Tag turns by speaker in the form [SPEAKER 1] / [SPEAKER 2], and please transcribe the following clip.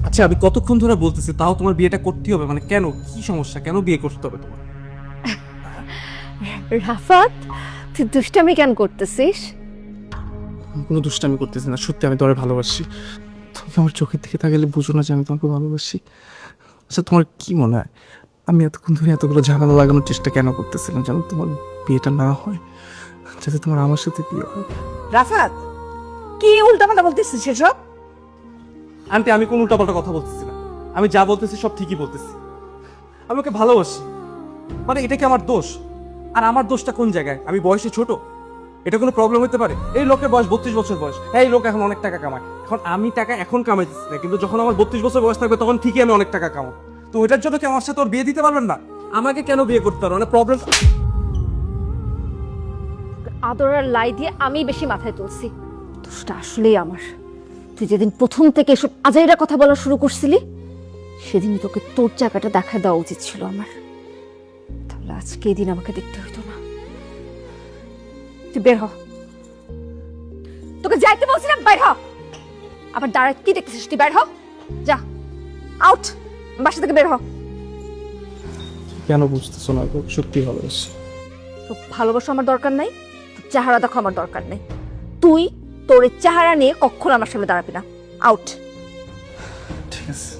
[SPEAKER 1] আচ্ছা আমি কতক্ষণ ধরে বলতেছি তাও তোমার বিয়েটা করতেই হবে, মানে কেন, কি সমস্যা, কেন বিয়ে করতে হবে তোমার?
[SPEAKER 2] রাফাত, তুই দুষ্টামি কেন করতেছিস?
[SPEAKER 1] আমি কোনো দুষ্টামি করতেছি না, সত্যি আমি তোমার ভালোবাসি। তুমি আমার চোখের দিকে তাকালে বুঝো না যে আমি তোমাকে ভালোবাসি? আচ্ছা তোমার কি মনে হয় আমি এতক্ষণ ধরে এতগুলো ঝামেলা লাগানোর চেষ্টা কেন করতেছিলাম যেন তোমার বিয়েটা না হয়, যাতে তোমার আমার সাথে বিয়ে হয়?
[SPEAKER 3] রাফাত, কি উল্টাপাল্টা বলতেছিস সেসব?
[SPEAKER 1] আন্টি আমি কোনো উল্টাপাল্টা কথা বলতেছি না, আমি যা বলতেছি সব ঠিকই বলতেছি। আমি ওকে ভালোবাসি, মানে এটা কি আমার দোষ? আর আমার দোষটা কোন জায়গায়? আমি বয়সে ছোট, এটা কোনো প্রবলেম হতে পারে? এই লোকের বয়স 32 বছর বয়স, হ্যাঁ এই লোক এখন অনেক টাকা কামায়। এখন আমি টাকা এখন কামাইতেছি না, কিন্তু যখন আমার 32 বছর বয়স থাকবে তখন ঠিকই আমি অনেক টাকা কামাবো। তো ওইটার জন্য কি আমার সাথে ওর বিয়ে দিতে পারবেন না? আমাকে কেন বিয়ে করতে পারো না? প্রবলেম
[SPEAKER 2] আদর আর লাই দিয়ে আমি বেশি মাথায় তুলছি। দোষটা আসলেই আমার। তুই যেদিন প্রথম থেকে এসব আজাইরা কথা বলা শুরু করছিলি, সেদিনই তোকে তোর জায়গাটা দেখা দেওয়া উচিত ছিল আমার। তাহলে আজকে এই দিন আমাকে দেখতে হইতো না। তুই বের হ, তোকে যাইতে বলছিলাম, বের হ। আবার দাঁড়ায় কি দেখতেছিস? তুই বের হ, যা, আউট, বাসা থেকে বের হ।
[SPEAKER 1] কেন বুঝতেছো না? সত্যি ভালোবাসি।
[SPEAKER 2] তো ভালোবাসা আমার দরকার নাই, তোর চেহারা দেখো আমার দরকার নেই। তুই তোর এই চেহারা নিয়ে কখনো আমার সামনে দাঁড়াবি না, আউট।
[SPEAKER 1] ঠিক আছে।